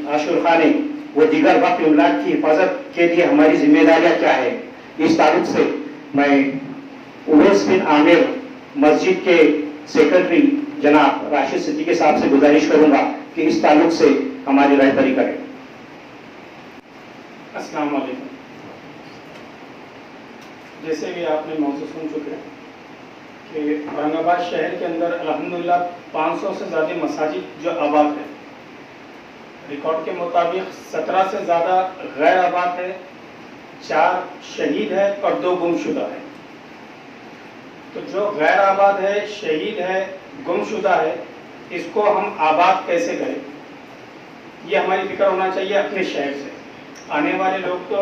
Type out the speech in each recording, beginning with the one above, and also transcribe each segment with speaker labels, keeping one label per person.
Speaker 1: आशुर खाने व दीगर वक्फ इमलाक की हिफाजत के लिए हमारी जिम्मेदारियां क्या है, इस ताल्लुक से मैं उवैस बिन आमिर मस्जिद के सेक्रेटरी जनाब राशिद सिद्दीकी साहब से गुजारिश करूंगा कि इस ताल्लुक से हमारी रहबरी करें।
Speaker 2: अस्सलाम वालेकुम। जैसे भी आपने मौजू सुन चुके हैं कि औरंगाबाद शहर के अंदर अल्हम्दुलिल्लाह 500 से ज़्यादा मसाजिद जो आबाद है, रिकॉर्ड के मुताबिक 17 से ज़्यादा गैर आबाद है, 4 शहीद है और 2 गुमशुदा है। तो जो गैर आबाद है, शहीद है, गुमशुदा है, इसको हम आबाद कैसे करें, ये हमारी फिक्र होना चाहिए अपने शहर से। आने वाले लोग तो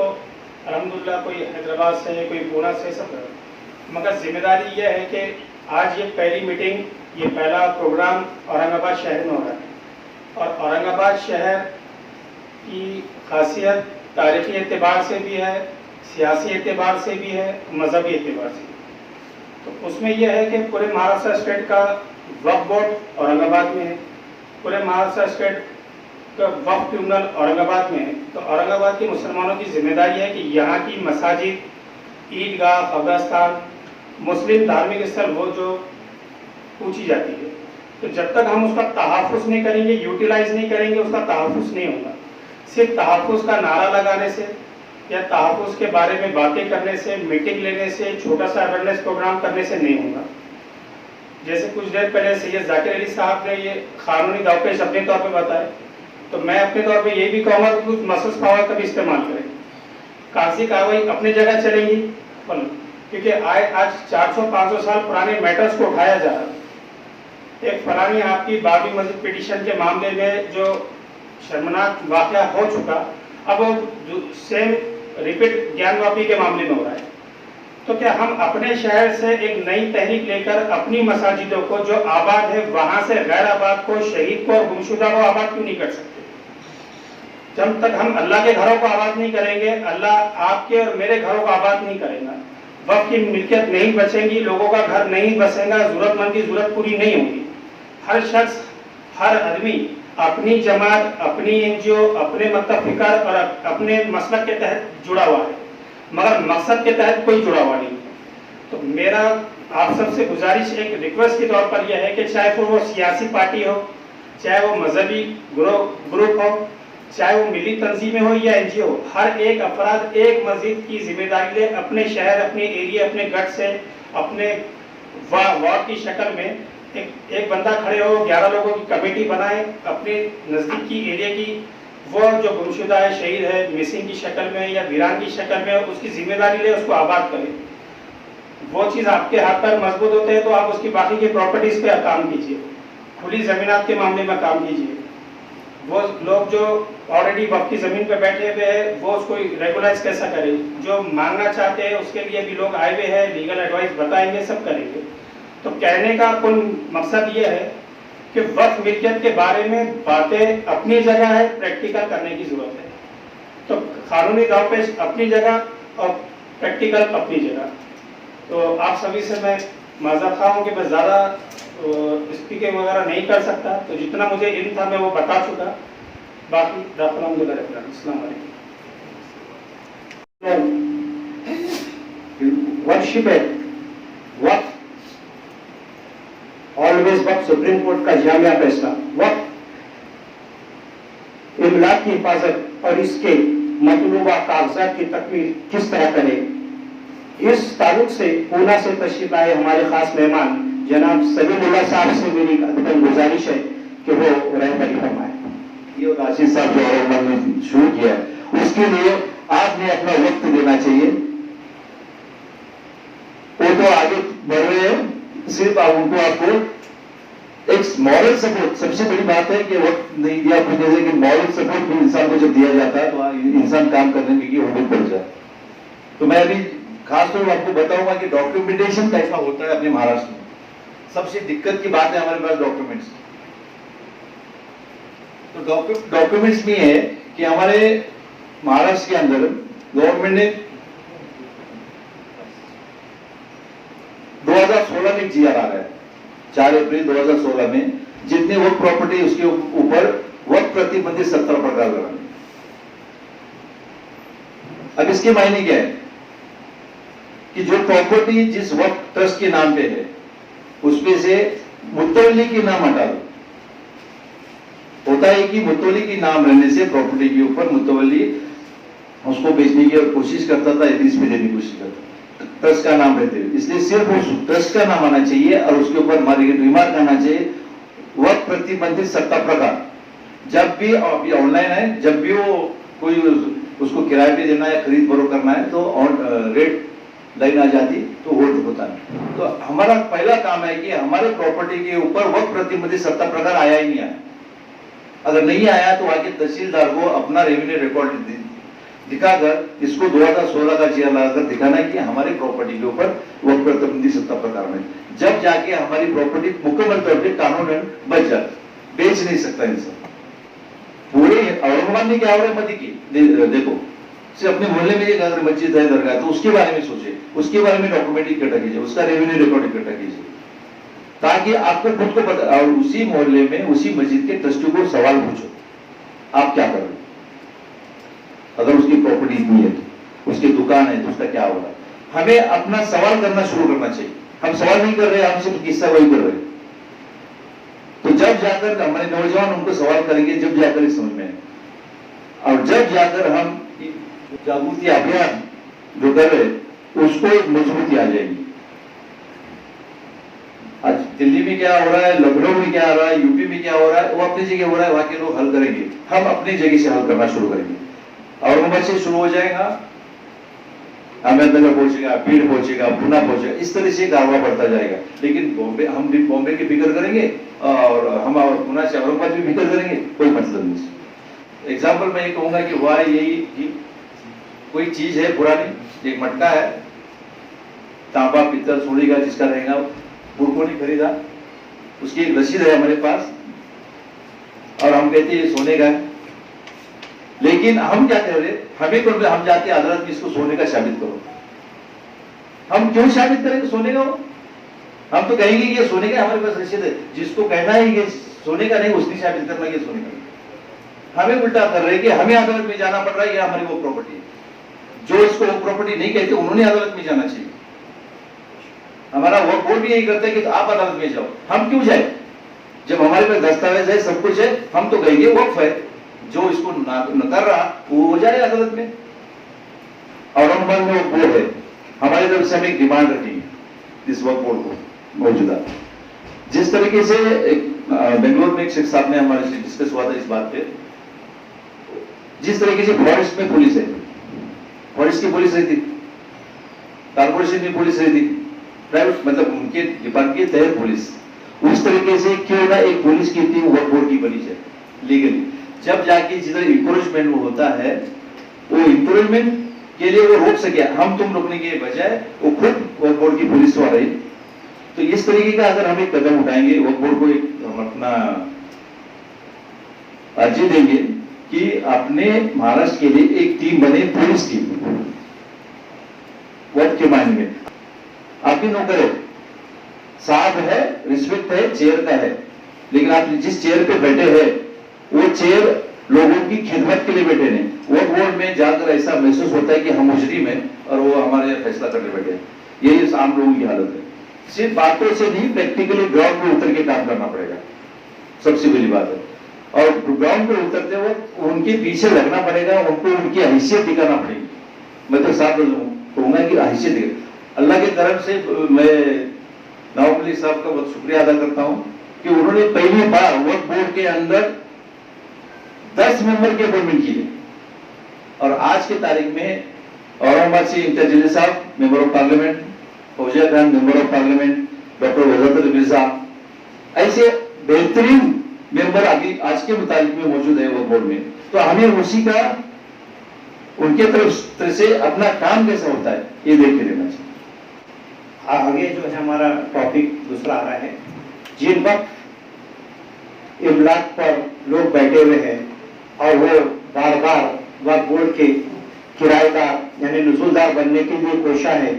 Speaker 2: अल्हम्दुलिल्लाह कोई हैदराबाद से, कोई पूना से, सब, मगर जिम्मेदारी ये है कि आज ये पहली मीटिंग, ये पहला प्रोग्राम औरंगाबाद शहर में हो रहा है और औरंगाबाद शहर की खासियत तारीखी एतबार से भी है, सियासी एतबार से भी है, मजहबी एतबार से भी। तो उसमें यह है कि पूरे महाराष्ट्र स्टेट का वक्फ बोर्ड औरंगाबाद में है, पूरे महाराष्ट्र स्टेट का वक्फ ट्रिब्यूनल औरंगाबाद में है। तो औरंगाबाद के मुसलमानों की जिम्मेदारी है कि यहाँ की मसाजिद, ईदगाह, कब्रिस्तान, मुस्लिम धार्मिक स्थल वो जो पूछी जाती है, तो जब तक हम उसका तहफ़्फ़ुज़ नहीं करेंगे, यूटिलाइज नहीं करेंगे, उसका तहफ़्फ़ुज़ नहीं होगा। सिर्फ तहफ़्फ़ुज़ का नारा लगाने से या तहफ़्फ़ुज़ के बारे में बातें करने से, मीटिंग लेने से, छोटा सा अवेयरनेस प्रोग्राम करने से नहीं होगा। जैसे कुछ देर पहले सैयद जाकिर अली साहब ने ये कानूनी दावपेश अपने तौर पर बताए, तो मैं अपने तौर पे ये भी कहूँगा कि कुछ मसस पावर का भी इस्तेमाल करें। कागजी कार्रवाई अपनी जगह चलेंगी, क्योंकि आज 400-500 साल पुराने मैटर्स को उठाया जा रहा है। एक फलानी आपकी बाबरी मस्जिद पिटीशन के मामले में जो शर्मनाक वाक़या हो चुका, अब वो सेम रिपीट ज्ञानवापी के मामले में हो रहा है। तो क्या हम अपने शहर से एक नई तहरीक लेकर अपनी मसाजिदों को जो आबाद है वहाँ से गैर आबाद को, शहीद को और गुमशुदा को आबाद क्यों नहीं कर सकते? जब तक हम अल्लाह के घरों को आबाद नहीं करेंगे, अल्लाह आपके और मेरे घरों को आबाद नहीं करेगा। वक्त की मिल्कियत नहीं बचेंगी, लोगों का घर नहीं बसेगा, जरूरतमंद की जरूरत पूरी नहीं होगी। हर शख्स, हर आदमी अपनी जमात, अपनी एनजीओ, अपने मुत्तफ़िक़ा और अपने मसलक के तहत जुड़ा हुआ है, मगर मकसद के तहत कोई जुड़ा हुआ नहीं है। तो मेरा आप सबसे गुजारिश एक रिक्वेस्ट के तौर पर यह है कि चाहे वो सियासी पार्टी हो, चाहे वो मजहबी ग्रुप हो, चाहे वो मिली तंजीमें हो या एनजीओ, हर एक अफराद एक मस्जिद की जिम्मेदारी ले, अपने शहर, अपने एरिया, अपने गढ़ से, अपने वार्ड की शक्ल में एक बंदा खड़े हो, 11 लोगों की कमेटी बनाए, अपने नज़दीक की एरिया की वो जो गुमशुदा है, शहीद है, मिसिंग की शक्ल में या वीरान की शक्ल में, उसकी जिम्मेदारी ले, उसको आबाद करें। वो चीज़ आपके हाथ पर मजबूत होते हैं तो आप उसकी बाकी की प्रॉपर्टीज़ पे काम कीजिए, खुली ज़मीनात के मामले में काम कीजिए। वो लोग जो ऑलरेडी वक्फ की ज़मीन पे बैठे हुए हैं, वो उसको रेगुलाइज कैसा करें, जो मांगना चाहते हैं उसके लिए भी लोग आए हुए हैं, लीगल एडवाइस बताएंगे, सब करेंगे। तो कहने का कुल मकसद ये है कि वक्फ मिल्कियत के बारे में बातें अपनी जगह है, प्रैक्टिकल करने की जरूरत है। तो कानूनी दावपेश अपनी जगह और प्रैक्टिकल अपनी जगह। तो आप सभी से मैं माज़रत ख़्वाह हूँ कि मैं ज़्यादा स्पीकिंग वगैरह नहीं कर सकता, तो जितना मुझे इल्म था मैं वो बता चुका। बाकी
Speaker 1: वर्शिप है वक्त, ऑलवेज वक्त सुप्रीम कोर्ट का जामिया फैसला, वक्त इमलाक की हिफाजत और इसके मतलूबा कागजात की तकमील किस तरह करें, इस ताल्लुक से पूना से तशरीफ आए हमारे खास मेहमान जनाब सलीमुल्लाह साहब से मेरी अदबन गुजारिश है कि वो रहबरी फरमाए।
Speaker 3: ये राशिद साहब जो उन्होंने शुरू किया है उसके लिए आपने अपना वक्त देना चाहिए। वो तो आगे बढ़ रहे हैं, सिर्फ आप उनको आपको एक मॉरल सपोर्ट, सबसे बड़ी बात है कि वक्त नहीं दिया कुछ जैसे कि मॉरल सपोर्ट भी इंसान को जब दिया जाता है तो इंसान काम करने की उम्मीद पड़ जाए। तो मैं अभी खास तौर पर आपको बताऊंगा कि डॉक्यूमेंटेशन कैसा होता है अपने महाराष्ट्र में। सबसे दिक्कत की बात है हमारे पास डॉक्यूमेंट्स। तो डॉक्यूमेंट्स में है कि हमारे महाराष्ट्र के अंदर गवर्नमेंट ने 2016 में GR आ रहा है, 4 अप्रैल 2016 में जितने वर्क प्रॉपर्टी उसके ऊपर वर्क प्रतिबंधित सत्ता प्रकार लगाने। अब इसके मायने क्या है कि जो प्रॉपर्टी जिस वक्त ट्रस्ट के नाम पे है उसमें से मुतवल्ली के नाम हटा दो। होता है कि मुतवल्ली के नाम रहने से प्रॉपर्टी के ऊपर मुतवल्ली उसको बेचने की कोशिश करता था, इस पे देने की कोशिश करता, ट्रस्ट का नाम रहते हुए, इसलिए सिर्फ उस ट्रस्ट का नाम आना चाहिए और उसके ऊपर रिमार्क आना चाहिए वक्त प्रतिबंधित सत्ता प्रकार। जब भी अभी ऑनलाइन है, जब भी वो कोई उसको किराए पे देना है, खरीद फरोख्त करना है तो रेट लाइन आ जाती तो होल्ड होता है। तो हमारा पहला काम है कि हमारे प्रॉपर्टी के ऊपर वक्त प्रतिबंधित सत्ता प्रकार आया ही नहीं आया। अगर नहीं आया तो आगे तहसीलदार को अपना रेवेन्यू रिकॉर्ड दिखाकर इसको 2016 का GR लगाकर दिखाना है कि हमारी प्रॉपर्टी के ऊपर वक्त प्रतिबंधित सत्ता प्रकार में, जब जाके हमारी प्रॉपर्टी मुकम्मल तौर पर कानूनन बच जाती, बेच नहीं सकता इंसान। पूरे औरंगाबाद में क्या हो रहा है मदी की देखो, सिर्फ अपने मोहल्ले में एक अगर मस्जिद है, दरगाह, तो उसके बारे में सोचिए, उसके बारे में डॉक्यूमेंट इकट्ठा कीजिए, उसका रेवेन्यू रिकॉर्ड इकट्ठा कीजिए, ताकि आपको खुद को पता, और उसी मोहल्ले में उसी मस्जिद के ट्रस्टी को सवाल पूछो आप क्या कर रहे हो। अगर उसकी प्रॉपर्टी इतनी है तो, उसकी दुकान है तो उसका क्या होगा। हमें अपना सवाल करना शुरू करना चाहिए। हम सवाल नहीं कर रहे, हम सिर्फ किस्सा वही कर रहे। तो जब जाकर हमारे नौजवान उनको सवाल करेंगे, जब जाकर इस समझ में आए, और जब जाकर हम जागृति अभियान जो कर रहे उसको एक मजबूती आ जाएगी। आज दिल्ली में क्या हो रहा है, लखनऊ में क्या हो रहा है, यूपी में क्या हो रहा है, वो अपनी जगह हो रहा है, वहां के लोग हल करेंगे, हम अपनी जगह से हल करना शुरू करेंगे। औरंगाबाद से शुरू हो जाएगा, अहमदनगर पहुंचेगा, भीड़ पहुंचेगा, पुणे पहुंचेगा, इस तरह से कारवा बढ़ता जाएगा। लेकिन बॉम्बे, हम भी बॉम्बे की फिक्र करेंगे और हम पुणे से औरंगाबाद भी फिक्र करेंगे, कोई मतलब नहीं। एग्जाम्पल मैं ये कहूंगा कि हुआ यही कि कोई चीज है पुरानी, एक मटका है, तांबा पित्तल सोने का जिसका रहेगा, पुरको नहीं खरीदा, उसकी एक रसीद है हमारे पास और हम कहते हैं सोने का है। लेकिन हम क्या कह रहे, हमें तो हम जाते हैं अदालत में इसको सोने का साबित करो। हम क्यों साबित करेंगे सोने का? हम तो कहेंगे कि ये सोने का, हमारे पास रसीद है। जिसको कहना है ये सोने का नहीं, उसने साबित करना ये सोने का। हमें उल्टा कर रहे कि हमें अदालत में जाना पड़ रहा है, ये हमारी वो प्रॉपर्टी है। जो इसको वो प्रॉपर्टी नहीं कहते उन्होंने अदालत में जाना चाहिए। हमारा वो बोर्ड भी यही करता है कि तो आप अदालत में जाओ। हम क्यों जाए जब हमारे पास दस्तावेज है, सब कुछ है? हम तो कहेंगे वक्फ है, जो इसको न कर रहा वो हो जाए अदालत में। औरंगाबाद में वो बोर्ड है, हमारी तरफ से हम एक डिमांड रखेंगे इस वक्फ बोर्ड को मौजूदा। जिस तरीके से बेंगलोर में एक शख्स साहब ने हमारे से डिस्कस हुआ था इस बात पे, जिस तरीके से फॉरेस्ट में पुलिस है, फॉरेस्ट की पुलिस रहती, कारपोरेशन की पुलिस रहती, प्राइवेट मतलब उनके डिपार्टमेंट के तहत पुलिस, उस तरीके से क्यों ना एक पुलिस की टीम वक्फ बोर्ड की बनी जाए लीगली। जब जाके जिधर इंक्रोचमेंट होता है वो इंक्रोचमेंट के लिए वो रोक सके, हम तुम रोकने के बजाय वो खुद वक्फ बोर्ड की पुलिस वाले। तो इस तरीके का अगर हम एक कदम उठाएंगे, वक्फ बोर्ड को एक हम अपना अर्जी देंगे कि अपने महाराष्ट्र के लिए एक टीम बने, पुलिस टीम वक्त के मायने में। आपकी नौकर है, साहब है, रिस्पेक्ट है, चेयर का है, लेकिन आप जिस चेयर पे बैठे हैं वो चेयर लोगों की खिदमत के लिए बैठे नहीं। वक्फ बोर्ड में जाकर ऐसा महसूस होता है कि हम मुजरिम हैं और वो हमारे फैसला करने बैठे हैं। यही आम लोगों की हालत है। सिर्फ बातों से नहीं, प्रैक्टिकली ग्राउंड पे उतर के काम करना पड़ेगा, सबसे बड़ी बात है। और ग्राउंड पे उतरते वक्त उनके पीछे लगना पड़ेगा, उनको उनकी हैसियत दिखाना पड़ेगी। मैं तो साथ कहूंगा कि हैसियत दिखा। अल्लाह की तरफ से मैं नवाब मलिक साहब का बहुत शुक्रिया अदा करता हूं कि उन्होंने पहली बार वक्फ बोर्ड के अंदर 10 मेंबर की अपॉइंटमेंट की है। और आज की तारीख में औरंगाबाद से इम्तियाज जलील साहब member of parliament, Fauzia Khan member of parliament, doctor वजाहत मिर्जा, ऐसे बेहतरीन मेंबर अभी आज के मुताबिक में मौजूद है वक्फ बोर्ड में। तो हमें उसी का उनके तरफ से अपना काम कैसा होता है ये देख के लेना चाहिए।
Speaker 1: आगे जो है हमारा टॉपिक दूसरा आ रहा है, जिन वक्त इमलाक पर लोग बैठे हुए हैं और वो बार बार वक्फ बोर्ड के किराएदार यानी नुसूलदार बनने के लिए कोशा है,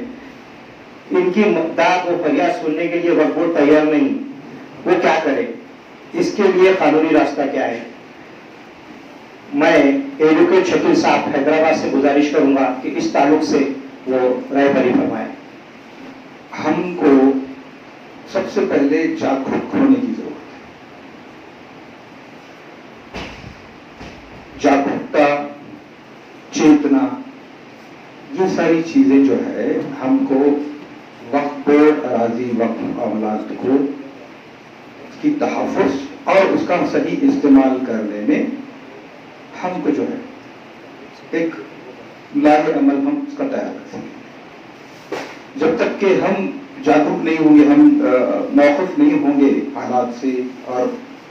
Speaker 1: इनकी दाद व फरियाद सुनने के लिए वक्फ बोर्ड तैयार नहीं, वो क्या करे? इसके लिए कानूनी रास्ता क्या है? میں ایڈوکیٹ شکیل صاحب حیدرآباد سے گزارش کروں گا کہ اس تعلق سے وہ رائے بری فرمائیں۔
Speaker 3: ہم کو سب سے پہلے جاگروک ہونے کی ضرورت ہے۔ جاگروکتا، چیتنا، یہ ساری چیزیں جو ہے ہم کو وقف بورڈ، اراضی وقف معاملات کو اس کی تحفظ اور اس کا صحیح استعمال کرنے میں ہم کو جو ہے ایک لاہ عمل ہم اس کا تیار کر سکیں۔ جب تک کہ ہم جاگروک نہیں ہوں گے، ہم موقف نہیں ہوں گے حالات سے اور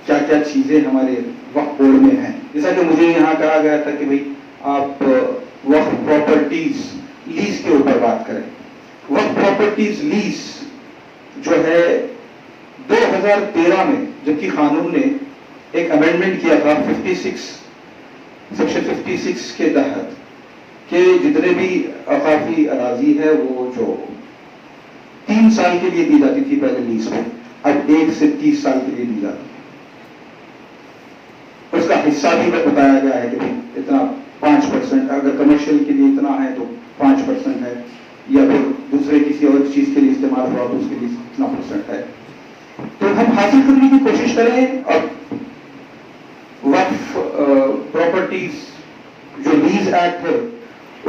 Speaker 3: کیا کیا چیزیں ہمارے وقف بورڈ میں ہیں، جیسا کہ مجھے یہاں کہا گیا تھا کہ بھئی آپ وقف پراپرٹیز لیز کے اوپر بات کریں۔ وقف پراپرٹیز لیز جو ہے 2013 میں جبکہ قانون نے ایک امینڈمنٹ کیا تھا 56 سیکشن 56 کے تحت کہ جتنے بھی اوقافی اراضی ہے وہ جو 3 سال کے لیے دی جاتی تھی پہلے لیز میں، اب 1 سے 30 سال کے لیے دی جاتی ہے۔ اس کا حصہ بھی بتایا گیا ہے کہ اتنا 5%، اگر کمرشل کے لیے اتنا ہے تو 5% ہے، یا پھر دوسرے کسی اور چیز کے لیے استعمال ہوا تو اس کے لیے اتنا % ہے۔ تو ہم حاصل کرنے کی کوشش کریں، اور وقف پراپرٹیز جو لیز ایکٹ ہے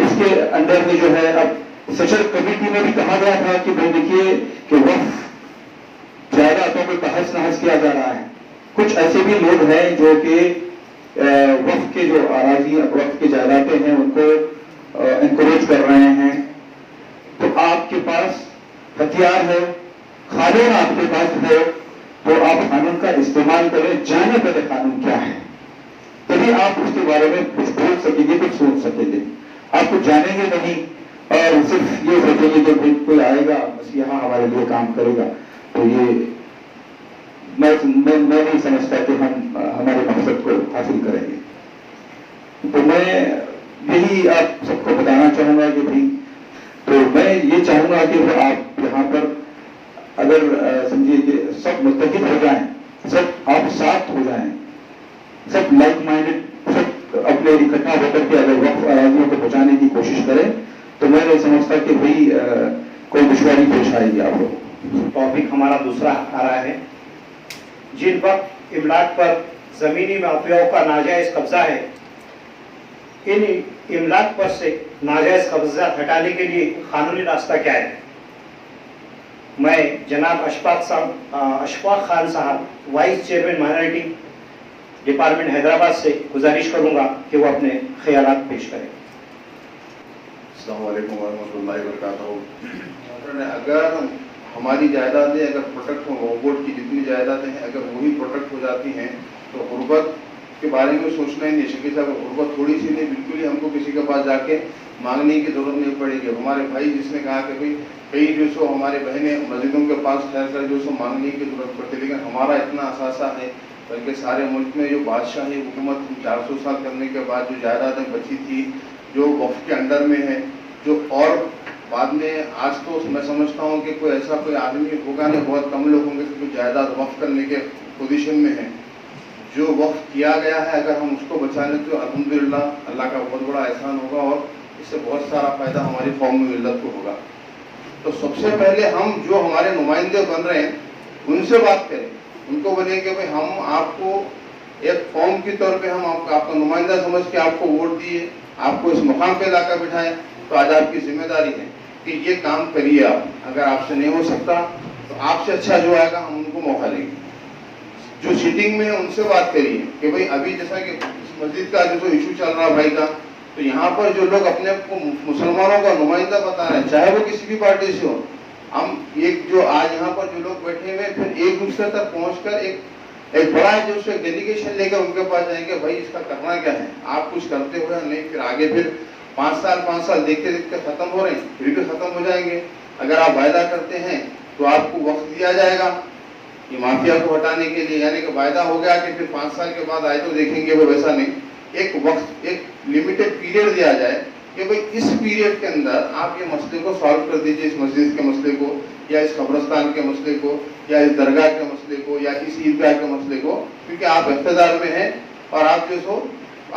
Speaker 3: اس کے انڈر میں جو ہے اب سیشن کمیٹی میں بھی کہا گیا تھا کہ بھائی دیکھیے کہ وقف جائیدادوں کو تحس نحس کیا جا رہا ہے۔ کچھ ایسے بھی لوگ ہیں جو کہ وقف کے جو اراضی وقف کے جائیدادیں ہیں ان کو انکریج کر رہے ہیں۔ تو آپ کے پاس ہتھیار ہے، قانون آپ کے پاس ہے، تو آپ قانون کا استعمال کریں، جانے پہلے قانون کیا ہے، تبھی آپ اس کے بارے میں کچھ بول سکیں گے، کچھ سوچ سکیں گے۔ آپ کو جانیں گے نہیں اور صرف یہ سوچیں گے کہ کوئی آئے گا بس یہاں ہمارے لیے کام کرے گا، تو یہ میں نہیں سمجھتا کہ ہم ہمارے مقصد کو حاصل کریں گے۔ تو میں یہی آپ سب کو بتانا چاہوں گا کہ بھائی، تو میں یہ چاہوں گا کہ آپ یہاں پر اگر سمجھیے کہ سب متحد ہو جائیں، سب آپ ساتھ ہو جائیں، سب لائک مائنڈڈ، سب اپنے اکٹھا ہو کر کے اگر وقف اراضیوں کو بچانے کی کوشش کریں تو میں نہیں سمجھتا کہ بھائی کوئی دشواری پیش آئے گی آپ لوگ۔
Speaker 1: ٹاپک ہمارا دوسرا آ رہا ہے، جن وقت املاک پر زمینی مافیاؤں کا ناجائز قبضہ ہے، ان املاک پر سے ناجائز قبضات ہٹانے کے لیے قانونی راستہ کیا ہے؟ میں جناب اشفاق خان صاحب vice chairman minority department Hyderabad سے گزارش کروں گا کہ وہ اپنے خیالات پیش کریں۔
Speaker 4: السلام علیکم ورحمۃ اللہ وبرکاتہ۔ اگر ہماری جائیدادیں اگر پروٹیکٹ ہوں، وقف بورڈ کی جتنی جائیدادیں ہیں اگر وہی پروٹیکٹ ہو جاتی ہیں تو غربت کے بارے میں سوچنا ہی نہیں۔ شکیل صاحب، غربت تھوڑی سی نہیں، بالکل ہی ہم کو کسی کے پاس جا کے مانگنے کی ضرورت نہیں پڑے گی۔ ہمارے بھائی جس نے کہا کہ بھائی کئی جو سو ہمارے بہنیں مسجدوں کے پاس ٹھہر کر جو سو مانگنے کی ضرورت پڑتی ہے، لیکن ہمارا اتنا اثاثہ ہے، بلکہ سارے ملک میں جو بادشاہی حکومت 400 سال کرنے کے بعد جو جائیدادیں بچی تھی جو وقف کے انڈر میں ہے، جو اور بعد میں آج تو میں سمجھتا ہوں کہ کوئی ایسا کوئی آدمی ہوگا نہیں، بہت کم لوگ ہوں گے کہ جائیداد وقف کرنے کے پوزیشن میں ہیں۔ جو وقف کیا گیا ہے اگر ہم اس کو بچا لیں تو الحمدللہ اللہ کا بہت بڑا احسان ہوگا اور اس سے بہت سارا فائدہ ہماری قوم ملت کو ہوگا۔ تو سب سے پہلے ہم جو ہمارے نمائندے بن رہے ہیں ان سے بات کریں، ان کو بولیں کہ بھائی ہم آپ کو ایک قوم کی طور پہ ہم آپ کا نمائندہ سمجھ کے آپ کو ووٹ دیے، آپ کو اس مقام پہ لا کر بٹھائیں، تو آج آپ کی ذمہ داری ہے کہ یہ کام کریے آپ۔ اگر آپ سے نہیں ہو سکتا تو آپ سے اچھا جو آئے گا ہم ان کو موقع دیں گے۔ جو سیٹنگ میں ان سے بات کریے کہ بھائی ابھی جیسا کہ اس مسجد کا جو ایشو چل رہا بھائی کا، تو یہاں پر جو لوگ اپنے کو مسلمانوں کا نمائندہ بتا رہے ہیں، چاہے وہ کسی بھی پارٹی سے ہو، ہم ایک جو آج یہاں پر جو لوگ بیٹھے ہوئے پھر ایک دوسرے تک پہنچ کر ایک بڑا جو اس سے ڈیلیگیشن لے کر ان کے پاس جائیں گے، بھائی اس کا کرنا کیا ہے، آپ کچھ کرتے ہوئے نہیں، پھر آگے پھر 5 سال دیکھتے دیکھتے ختم ہو رہے ہیں، پھر بھی ختم ہو جائیں گے۔ اگر آپ وعدہ کرتے ہیں تو آپ کو وقت دیا جائے گا یہ مافیا کو ہٹانے کے لیے، یعنی کہ وعدہ ہو گیا کہ پھر 5 سال کے بعد آئے تو دیکھیں گے، وہ ویسا نہیں، ایک وقت ایک لمیٹڈ پیریڈ دیا جائے کہ بھئی اس پیریڈ کے اندر آپ یہ مسئلے کو سالو کر دیجئے، اس مسجد کے مسئلے کو یا اس قبرستان کے مسئلے کو یا اس درگاہ کے مسئلے کو یا اس عیدگاہ کے مسئلے کو، کیونکہ آپ اقتدار میں ہیں اور آپ جو سو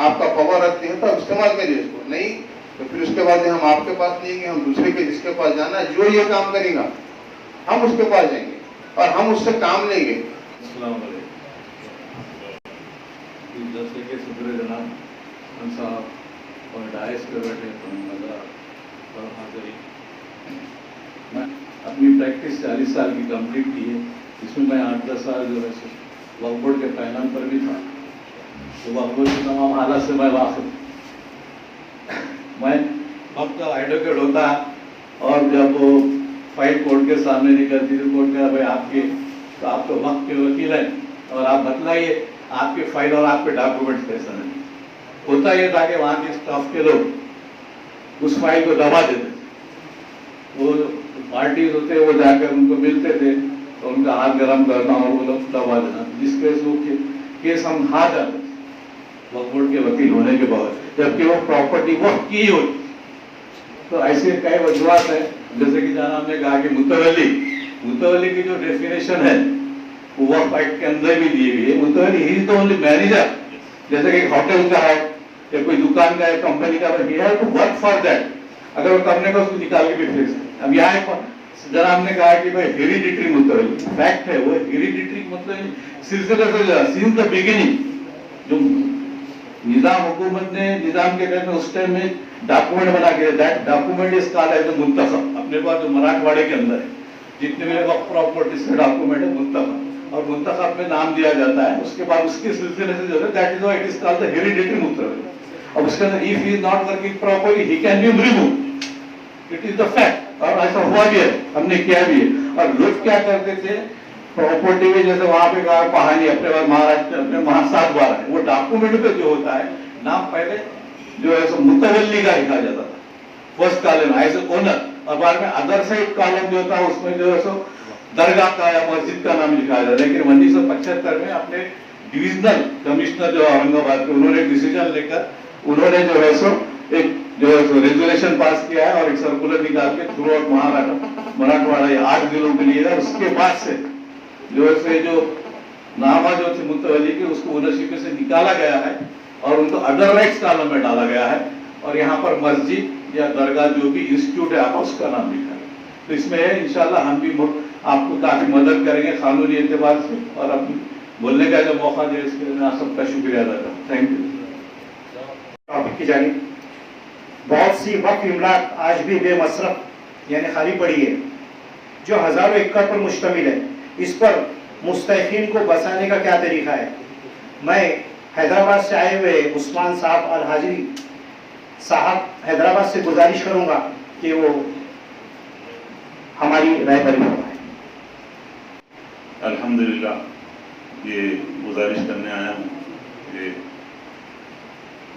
Speaker 4: آپ کا पावर रखते हैं तो आप इस्तेमाल करिए इसको, नहीं तो फिर उसके बाद हम आपके पास नहीं आएंगे, हम दूसरे के जिसके पास जाना है जो ये काम करेगा हम उसके पास जाएंगे और हम उससे काम लेंगे।
Speaker 3: अस्सलाम वालेकुम। जैसे कि सदर जनाब खान साहब और डायस पे बैठे और हाजिरी, मैं अपनी प्रैक्टिस 40 साल की कंप्लीट की है, इसमें मैं 8-10 साल जो है वक्फ बोर्ड के फाइनेंस पर भी था, तो वक्फ बोर्ड के तमाम हालात से मैं वाकिफ। मैं वक्त का एडवोकेट होता और जब वो फाइल कोर्ट के सामने निकलती थी, कोर्ट का भाई आपके तो आप तो वक्त के वकील हैं और आप बतलाइए आपकी फाइल और आपके डॉक्यूमेंट्स कैसे हैं। होता ये था कि वहाँ के स्टाफ के लोग उस फाइल को दबा देते थे, वो पार्टीज होते वो जाकर उनको मिलते थे तो उनका हाथ गर्म करना और वो लोग दबा देना, जिस केस वो केस हम हार जाते वक्फ बोर्ड के वकील होने के बाद, जबकि वो प्रॉपर्टी वक्त की होती। तो ऐसे कई वजूहत है, जैसे कि जहाँ हमने कहा कि मुतवल्ली की जो डेफिनेशन है वो वक्फ एक्ट के अंदर भी दी हुई है। मुतवल्ली he is the only manager, जैसे कि होटल का है या कोई दुकान का है, कंपनी का है, he have to work for that. अगर वो करने का उसको निकाल के भी फेंक सकते। अब यहाँ जरा हमने कहा कि भाई हेरिडिटरी मुतवल्ली, फैक्ट है वो हेरिडिटरी मतलब सिलसिले से सिंस द बिगिनिंग जो निजाम हुकूमत ने निजाम के कहते उस टाइम में डॉक्यूमेंट बना के, that document is called as मुंतखब। अपने पास जो मराठवाड़े के अंदर है जितने मेरे वक्फ प्रॉपर्टीज के डॉक्यूमेंट है मुंतखब, और मुंतखब में नाम दिया जाता है, उसके बाद उसके सिलसिले से जो है that is why it is called the hereditary मुतवल्ली। अब उसके अंदर if he is not working properly he can be removed, it is the fact. और ऐसा हुआ भी है, हमने किया भी है। और लोग क्या करते थे प्रॉपर्टी में, जैसे वहां पे कहा कहानी अपने पास महाराष्ट्र अपने वहां 7 बार है, वो डॉक्यूमेंट पे जो होता है नाम पहले जो है सो मुतवल्ली का लिखा जाता था, फर्स्ट कॉलम एज ओनर, और बाद में अदर साइड कॉलम जो था उसमें जो है सो दरगाह का या मस्जिद का नाम लिखा जाता। लेकिन 1975 में अपने डिविजनल कमिश्नर जो औरंगाबाद के, उन्होंने डिसीजन लेकर उन्होंने जो है सो एक जो है सो रेजोल्यूशन पास किया है और एक सर्कुलर निकाल के थ्रू आउट महाराष्ट्र मराठवाड़ा ये 8 जिलों के लिए। उसके बाद से जो नामा जो थी मुतवल्ली की उसको ओनरशिप से निकाला गया है और उनको अदर राइट्स कॉलम में डाला गया है, और यहाँ पर मस्जिद या दरगाह जो भी इंस्टीट्यूट है आप उसका नाम लिखा है। तो इसमें है इंशाल्लाह हम भी आपको काफी मदद करेंगे कानूनी एतबार से, और अपनी बोलने का जो मौका दिया इसके लिए मैं आप सबका शुक्रिया अदा करता हूँ। Thank you.
Speaker 1: टॉपिक की जानिब बहुत सी वक्फ इमलाक आज भी बेमसरफ यानी खाली पड़ी है, जो हजारों एकड़ पर मुश्तमिल है। इस पर मुस्तहिकीन को बसाने का क्या तरीका है? मैं हैदराबाद से आए हुए उस्मान साहब अल हाजिरी साहब हैदराबाद से गुजारिश करूंगा कि वो हमारी रहबरी फरमाएं।
Speaker 5: अल्हम्दुलिल्लाह, ये गुजारिश करने आया हूँ कि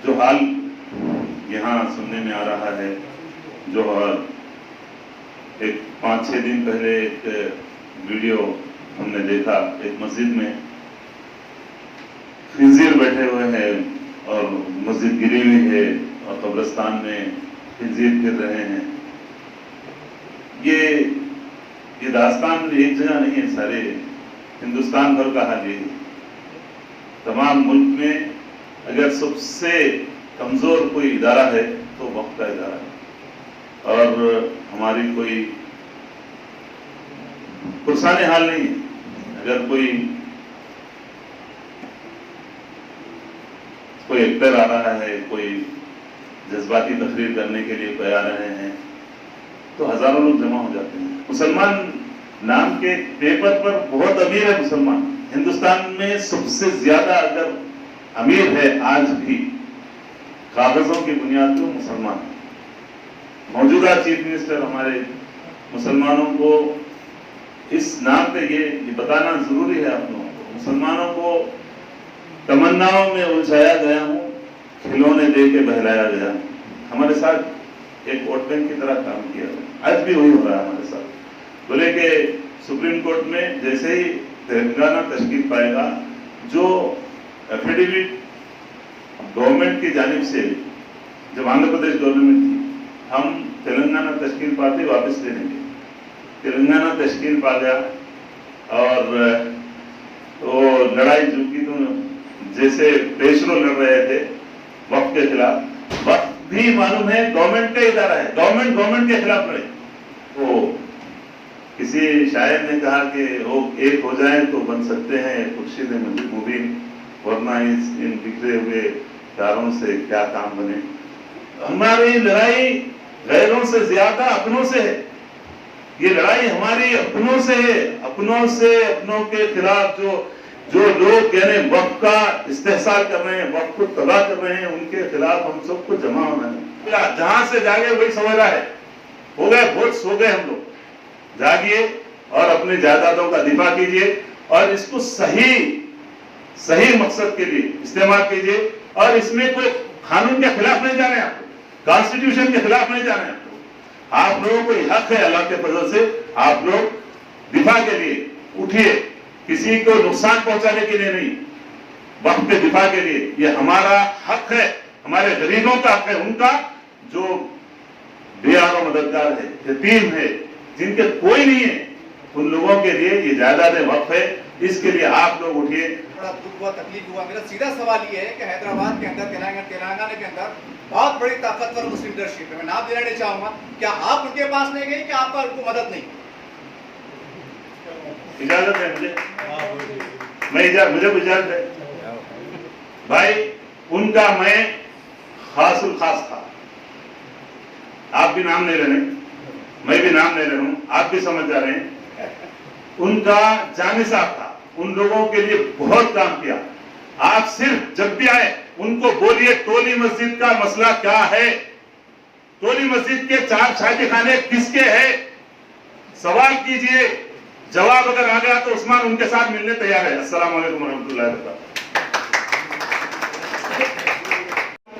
Speaker 5: जो हाल यहाँ सुनने में आ रहा है, जो एक 5-6 दिन पहले एक वीडियो हमने देखा, एक मस्जिद में खिंजीर बैठे हुए हैं और मस्जिद गिरी हुई है और कब्रिस्तान में खिंजीर फिर रहे हैं। ये दास्तान एक जगह नहीं है, सारे हिंदुस्तान भर का हाल ये है। तमाम मुल्क में अगर सबसे कमजोर कोई इदारा है तो वक्फ का इदारा है, और हमारी कोई पुरसाने हाल नहीं है। अगर कोई एक्टर आ रहा है, कोई जज्बाती तकरीर करने के लिए कोई आ रहे हैं, तो हजारों लोग जमा हो जाते हैं। मुसलमान नाम के पेपर पर बहुत अमीर है मुसलमान, हिंदुस्तान में सबसे ज्यादा अगर अमीर है आज भी कागजों की बुनियाद पर मुसलमान। मौजूदा चीफ मिनिस्टर हमारे मुसलमानों को इस नाम पे ये बताना जरूरी है आप लोगों को, मुसलमानों को तमन्नाओं में उलझाया गया हूँ, खिलौने दे के बहलाया गया। हमारे साथ एक वोट बैंक की तरह काम किया, आज भी वही हो रहा है हमारे साथ। बोले कि सुप्रीम कोर्ट में जैसे ही तेलंगाना तश्कील पाएगा, जो एफिडेविट गवर्नमेंट की जानिब से, जब आंध्र प्रदेश गवर्नमेंट थी, हम तेलंगाना तश्कील पाते वापस ले लेंगे। तेलंगाना तश्कील पा गया और तो लड़ाई झुकी, तो जैसे पेशरो लड़ रहे थे वक्त के खिलाफ। वक्त भी मालूम है गवर्नमेंट का इदारा है, गवर्नमेंट के खिलाफ लड़े। वो किसी शायर ने कहा कि वो एक हो जाए तो बन सकते हैं खुर्शीद मुबीन, वरना इन बिखरे हुए तारों से क्या काम बने। हमारी लड़ाई गैरों से ज्यादा अपनों से है। ये लड़ाई हमारी अपनों से है, अपनों के खिलाफ जो लोग यानी वक्त का इस्तेहसाल कर रहे हैं, वक्त को तबाह कर रहे हैं, उनके खिलाफ हम सबको जमा होना है। जहां से जागे वही समझ रहा है, हो गए बहुत सो गए हम लोग। जागिए और अपनी जायदादों का दिफा कीजिए और इसको सही मकसद के लिए इस्तेमाल कीजिए। और इसमें कोई कानून के खिलाफ नहीं जाना है आपको, कॉन्स्टिट्यूशन के खिलाफ नहीं जाना है आपको। आप लोगों को हक है अल्लाह के फजल से, आप लोग दिफा के लिए उठिए, किसी को नुकसान पहुंचाने के लिए नहीं, वक्त के दिफा के लिए। ये हमारा हक है, हमारे गरीबों का हक है, उनका जो बेयारो मददगार है, यतीम है, जिनके कोई नहीं है, उन लोगों के लिए ये जायदाद वक्फ है। इसके लिए आप लोग उठिए।
Speaker 6: बड़ा दुख हुआ, तकलीफ हुआ। मेरा सीधा सवाल ये है कि हैदराबाद के अंदर, तेलंगाना के अंदर बहुत बड़ी ताकतवर मुस्लिम लीडरशिप है, मैं नाम देना नहीं चाहूंगा, क्या आप उनके पास नहीं गए कि आपका उनको मदद नहीं?
Speaker 5: इजाजत है मुझे इजाजत है भाई, उनका मैं खासुल खास था। आप भी नाम ले रहे हैं, मैं भी नाम ले रहा हूं, आप भी समझ जा रहे हैं। उनका जानिसाब था, उन लोगों के लिए बहुत काम किया। आप सिर्फ जब भी आए उनको बोलिए टोली मस्जिद का मसला क्या है, टोली मस्जिद के 4 शादी खाने किसके हैं, सवाल कीजिए। जवाब अगर आ गया तो उस्मान उनके साथ मिलने तैयार है। अस्सलाम वालेकुम रहमतुल्लाहि व बरकातहू।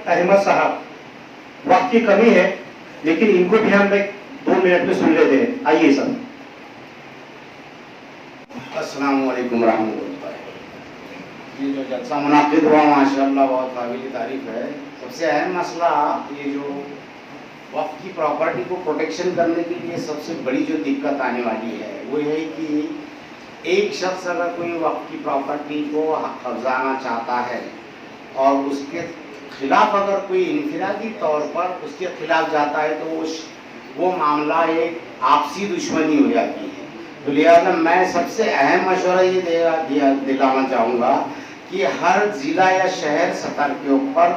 Speaker 1: अहमद साहब, वक्त की कमी है, लेकिन इनको भी हम 2 मिनट में सुन लेते हैं। आइए सर।
Speaker 7: अस्सलाम वालेकुम रहमतुल्लाह। ये जो जलसा मुनाकिद हुआ माशाअल्लाह बहुत काबिल तारीफ है। सबसे अहम मसला ये जो वक्त की प्रॉपर्टी को प्रोटेक्शन करने के लिए सबसे बड़ी जो दिक्कत आने वाली है वो है कि एक शख्स अगर कोई वक्त की प्रॉपर्टी को कब्जाना चाहता है और उसके खिलाफ अगर कोई इनफिरादी तौर पर उसके खिलाफ जाता है तो वो मामला एक आपसी दुश्मनी हो जाती है। तो लिहाजा मैं सबसे अहम मशवरा ये दिलाना चाहूँगा कि हर ज़िला या शहर सतर के ऊपर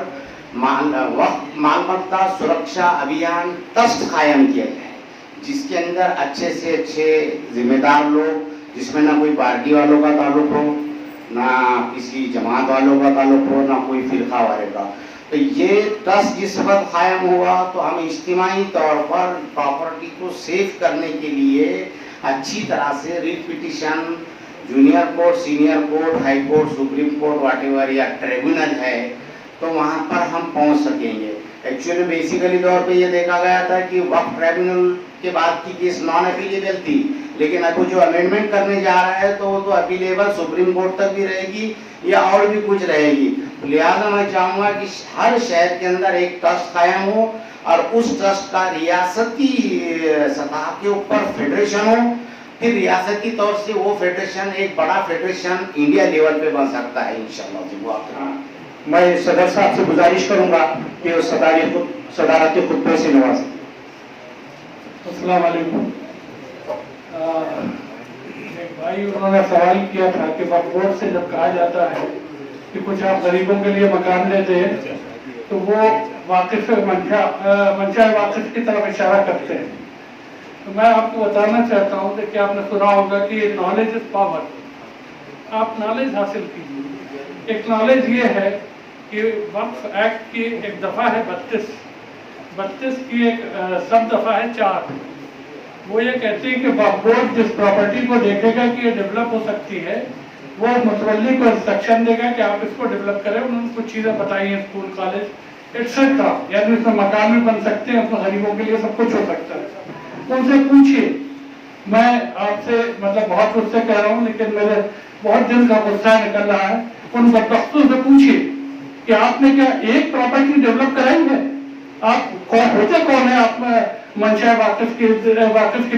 Speaker 7: मालमत्ता सुरक्षा अभियान ट्रस्ट कायम किया जाए, जिसके अंदर अच्छे से अच्छे जिम्मेदार लोग, जिसमें ना कोई पार्टी वालों का ताल्लुक हो, ना किसी जमात वालों का ताल्लुक हो, ना कोई फिरका वाले का। तो ये ट्रस्ट जिस वक्त कायम हुआ तो हम इज्तिमाई तौर पर प्रॉपर्टी को सेव करने के लिए अच्छी तरह से writ petition, junior court, senior court, high court, supreme court, whatever या ट्रिब्यूनल है, तो वहाँ पर हम पहुँच सकेंगे। एक्चुअली बेसिकली तौर पे ये देखा गया था कि वक्त ट्रिब्यूनल के बाद की केस नॉन अपीलेबल थी, लेकिन अब जो अमेंडमेंट करने जा रहा है तो वो तो अपीलेबल सुप्रीम कोर्ट तक भी रहेगी या और भी कुछ रहेगी। लिहाजा मैं चाहूँगा कि हर शहर के अंदर एक ट्रस्ट कायम हो और उस ट्रस्ट का रियासती सतह के ऊपर फेडरेशन हो, फिर रियासती तौर से वो फेडरेशन एक बड़ा फेडरेशन इंडिया लेवल पे बन सकता है इंशाल्लाह।
Speaker 1: मैं सदर साहब से गुजारिश करूंगा कि वो सदारती खुतबे से नवाजें।
Speaker 8: अस्सलाम वालेकुम। एक भाई उन्होंने सवाल किया था कि वक्फ से जब कहा जाता है कि कुछ आप गरीबों के लिए मकान लेते हैं तो वो वाकिफ मंशा वाकिफ की तरफ इशारा करते हैं। तो मैं आपको बताना चाहता हूँ कि आपने सुना होगा कि नॉलेज इज पावर। आप नॉलेज हासिल कीजिए। एक नॉलेज ये है कि वक्फ एक्ट की एक दफ़ा है 32 की एक सब दफ़ा है 4। वो ये कहती है कि वक्फ बोर्ड जिस प्रॉपर्टी को देखेगा कि ये डेवलप हो सकती है वो मुतवल्ली को इंस्ट्रक्शन देगा कि आप इसको डेवलप करें। उन्होंने कुछ चीज़ें बताई हैं, स्कूल, कॉलेज एक्सेट्रा, यानी उसमें मकान भी बन सकते हैं, उसमें गरीबों के लिए सब कुछ हो सकता है। उनसे पूछिए। मैं आपसे मतलब बहुत गुस्से कह रहा हूँ, लेकिन मेरे बहुत दिन का गुस्सा निकल रहा है। उन बदबख्तों से पूछिए कि आपने क्या एक प्रॉपर्टी डेवलप कराई है? आप होते कौन है? आप मंशा वाकिफ की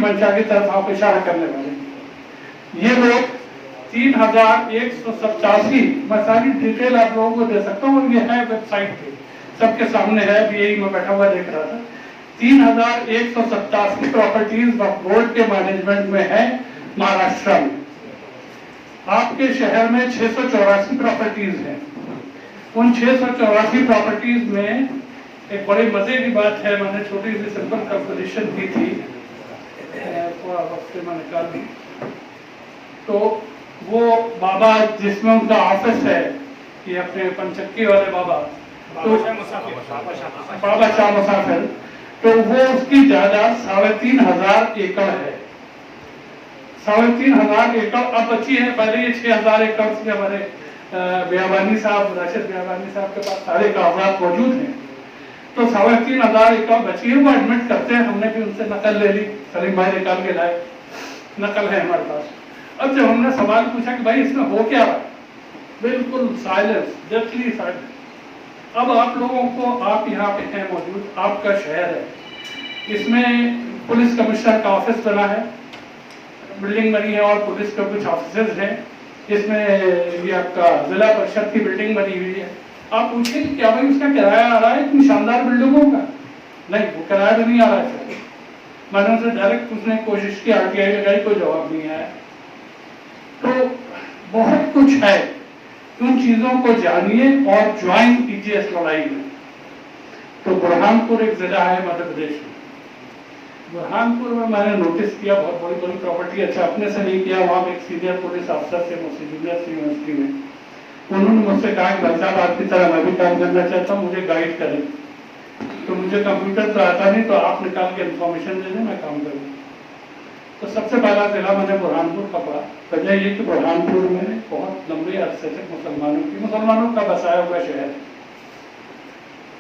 Speaker 8: मंशा की तरफ आप इशारा करने वाले। ये लोग 3187, मैं सारी डिटेल आप लोगों को दे सकता हूँ, ये है वेबसाइट पे, سب کے سامنے ہے, اب یہی میں بیٹھا ہوا دیکھ رہا تھا. 3187 پراپرٹیز وقف بورڈ کے مینجمنٹ میں ہے مہاراشٹر میں. آپ کے شہر میں 684 پراپرٹیز ہیں. ان 684 پراپرٹیز میں ایک بڑی مزے کی بات ہے, میں نے چھوٹی سی سمپل کیلکولیشن کی تھی, تھوڑا وقت میں نکال دی. تو وہ بابا جس میں ان کا آفس ہے, یہ اپنے پنچکی والے بابا, تو بابا شاہ مسافر, تو وہ اس کی جائیداد 3500 ایکڑ ہے. 3500 ایکڑ اب بچی ہے. پہلے یہ 6000 ایکڑ سے ہمارے بیابانی صاحب, راشد بیابانی صاحب کے پاس سارے کاغذات موجود ہیں. تو 3500 ایکڑ بچی ہے. وہ ایڈمٹ کرتے ہیں, ہم نے بھی ان سے نقل لے لی, سلیم بھائی نکال کے لائے, نقل ہے ہمارے پاس. اب جب ہم نے سوال پوچھا کہ بھائی اس میں ہو کیا رہا, بالکل سائلنس, ڈیتھلی سائلنس. اب آپ لوگوں کو, آپ یہاں پہ ہیں موجود, آپ کا شہر ہے, اس میں پولیس کمشنر کا آفس بنا ہے, بلڈنگ بنی ہے, اور پولیس کے کچھ آفیسز ہیں. اس میں یہ آپ کا ضلع پریشد کی بلڈنگ بنی ہوئی ہے. آپ پوچھیں کہ کیا بھائی اس کا کرایہ آ رہا ہے اتنی شاندار بلڈنگوں کا؟ نہیں, وہ کرایہ بھی نہیں آ رہا ہے. میں نے ان سے ڈائریکٹ پوچھنے کی کوشش کی, RTI لگائی, کوئی جواب نہیں آیا. تو بہت کچھ ہے, ان چیزوں کو جانیے اور جوائن کیجیے اس لڑائی میں. تو برہان پور ایک ضلع ہے مدھیہ پردیش میں. برہان پور میں نے نوٹس کیا بہت بڑی بڑی پراپرٹی, اچھا اپنے سے نہیں کیا, وہاں پہ ایک سینئر پولیس افسر سے جونیئر یونیورسٹی میں, انہوں نے مجھ سے کہا کہ بھائی صاحب آپ کی طرح میں بھی کام کرنا چاہتا ہوں, مجھے گائیڈ کریں. تو مجھے کمپیوٹر تو آتا نہیں, تو آپ نکال کے انفارمیشن دے دیں, میں کام کروں. تو سب سے پہلا ضلع میں نے برہان پور کا پڑھا. وجہ یہ کہ برہان پور میں بہت لمبے عرصے تک مسلمانوں کا بسایا ہوا شہر ہے.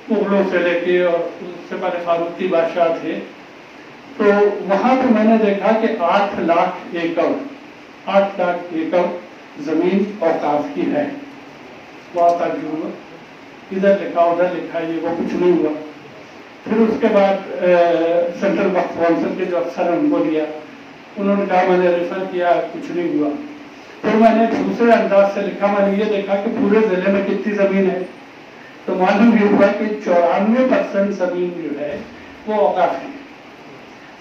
Speaker 8: مغلوں سے لے کے اور اس سے پہلے فاروقی بادشاہ تھے. تو وہاں پہ میں نے دیکھا کہ 8 لاکھ ایکڑ زمین اوقاف کی ہے. بہت تعجب ہوا, ادھر لکھا ادھر لکھا, یہ وہ کچھ نہیں ہوا. پھر اس کے بعد سینٹرل وقف کونسل کے جو افسر ہیں ان کو دیا, انہوں نے کہا, میں نے ریفر کیا, کچھ نہیں ہوا. پھر میں نے دوسرے انداز سے لکھا, میں نے یہ دیکھا کہ پورے ضلع میں کتنی زمین ہے. تو معلوم یہ ہوا کہ 94% زمین جو ہے وہ اوقاف ہے.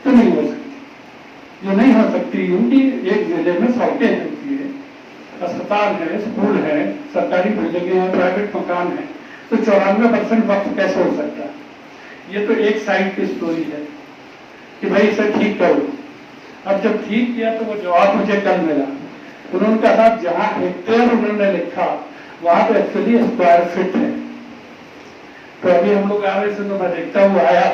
Speaker 8: تو نہیں ہو سکتی, جو نہیں ہو سکتی کیونکہ ایک ضلع میں سڑکیں ہوتی ہیں, اسپتال ہے, اسکول ہے, سرکاری بلڈنگیں ہیں, پرائیویٹ مکان ہیں. تو 94% وقف کیسے ہو سکتا ہے؟ یہ تو ایک سائڈ کی سٹوری ہے کہ بھائی اسے ٹھیک کرو. اب جب ٹھیک کیا تو وہ جواب مجھے کل ملا. انہوں نے کہا جہاں ہیکٹیئر انہوں نے لکھا وہاں پہ ایکچولی اسکوائر فٹ ہے. تو ابھی ہم لوگ آ رہے تھے تو میں دیکھتا ہوا آیا,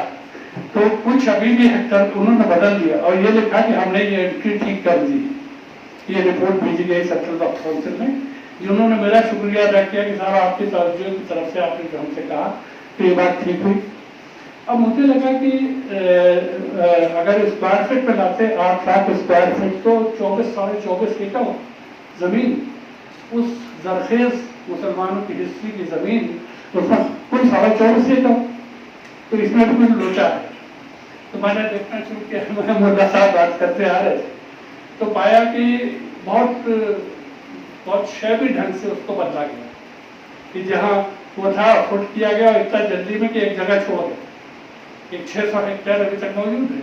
Speaker 8: تو کچھ ابھی بھی ہیکٹر انہوں نے بدل دیا اور یہ لکھا کہ ہم نے یہ انٹری ٹھیک کر دی. یہ رپورٹ بھیجی گئی سینٹرل وقف کونسل میں, جنہوں نے میرا شکریہ ادا کیا کہ صاحب آپ کی توجہ کی طرف سے آپ نے جو ہم سے کہا تو یہ بات ٹھیک ہوئی. اب مجھے لگا کہ اگر اسکوائر فٹ پہ لاتے 8 لاکھ اسکوائر فٹ تو 24-24.5 ایکڑ زمین, اس زرخیز مسلمانوں کی ہسٹری کی زمین, اس میں کل 24.5 ایکڑ. تو اس میں بھی کچھ لوچا ہے. تو میں نے دیکھنا شروع کیا, میں ملا صاحب بات کرتے آ رہے تھے تو پایا کہ بہت شیبی ڈھنگ سے اس کو بدلا گیا کہ جہاں وہ تھا فٹ کیا گیا, اور اتنا جلدی میں کہ ایک جگہ چھوڑ گیا. ایک 600 ہیکٹر ابھی تک موجود ہے.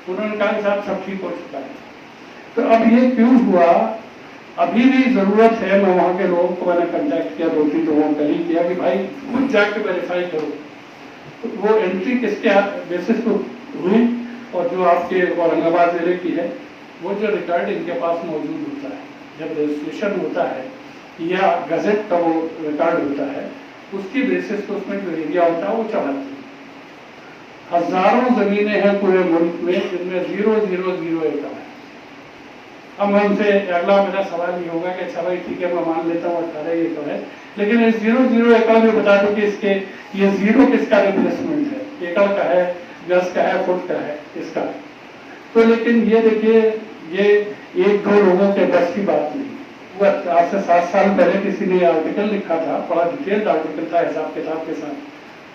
Speaker 8: انہوں نے کہا کہ صاحب سب ٹھیک ہو چکا ہے. تو اب یہ کیوں ہوا, ابھی بھی ضرورت ہے. میں وہاں کے لوگوں کو میں نے کنٹیکٹ کیا, 2-3 لوگوں کو کلیگ کیا کہ بھائی خود جا کے ویریفائی کرو وہ انٹری کس کے بیسس پر ہوئی, اور جو آپ کے اورنگ آباد ضلع کی ہے وہ جو ریکارڈ ان کے پاس موجود ہوتا ہے جب رجسٹریشن ہوتا ہے یا گزٹ کا وہ ریکارڈ ہوتا ہے, اس کی بیسس پر اس میں جو ایریا ہوتا ہے وہ چڑھاتی ہے. ہزاروں زمینیں ہیں پورے ملک میں جن میں 0.00 ایکڑ ہے. اب میں ان سے اگلا میرا سوال یہ ہوگا کہ اچھا بھائی ٹھیک ہے, میں مان لیتا ہوں 18 ایکڑ ہے, لیکن اس 0.00 ایکڑ میں بتا دوں کہ اس کے یہ زیرو کس کا ریپلیسمنٹ ہے, ایکڑ کا ہے, گز کا ہے, فٹ کا ہے, اس کا. تو لیکن یہ دیکھیے, یہ 1-2 لوگوں کے بس کی بات نہیں. وہ آج سے 7 سال پہلے کسی نے آرٹیکل لکھا تھا, بڑا ڈیٹیلڈ آرٹیکل تھا, حساب کتاب کے ساتھ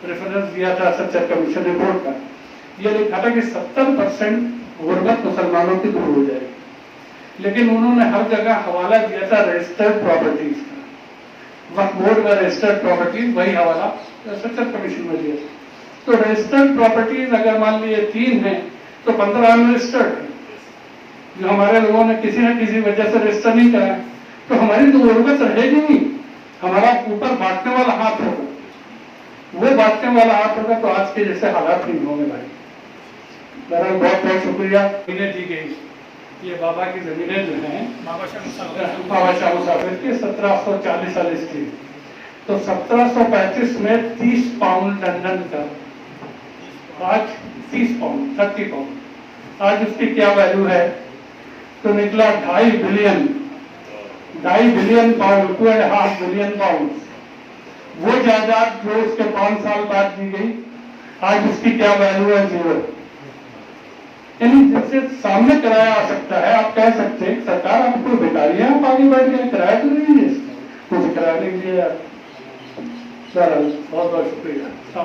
Speaker 8: ریفرنس دیا تھا سچر کمیشن رپورٹ کا. یہ لکھا تھا کہ 70% غربت مسلمانوں کی دور ہو جائے گی, لیکن انہوں نے ہر جگہ حوالہ دیا تھا رجسٹرڈ پراپرٹیز کا. वक्फ बोर्ड में रजिस्टर्ड प्रॉपर्टीज, वही हवाला स्ट्रक्चर कमीशन में दिया। तो रजिस्टर्ड प्रॉपर्टीज अगर मान लीजिए 3 हैं तो 15 अनरजिस्टर्ड है, जो हमारे लोगों ने किसी न किसी वजह से रजिस्टर नहीं कराया, तो हमारी तो जरूरत रहेगी नहीं, हमारा ऊपर बांटने वाला हाथ होगा, वो बांटने वाला हाथ होगा तो आज के जैसे हालात नहीं होंगे भाई। बहरहाल बहुत बहुत शुक्रिया। जमीनें दी गई, ये बाबा की जमीनें जो हैं बाबा शाह मुसाफिर की 1740 की, तो 1735 में 30 पाउंड लंदन का, आज 30 पाउंड 30 पाउंड, आज उसकी क्या वैल्यू है? तो निकला 2.5 बिलियन पाउंड, 2.5 बिलियन पाउंड। वो जायदाद जो उसके 5 साल बाद दी गई, आज उसकी क्या वैल्यू है? 0। यानी जिससे सामने कराया आ सकता है, आप कह सकते हैं सरकार आपको भिखारी है, आप आगे बढ़ गए, किराया तो नहीं है, कुछ किराया नहीं दिया। बहुत बहुत शुक्रिया।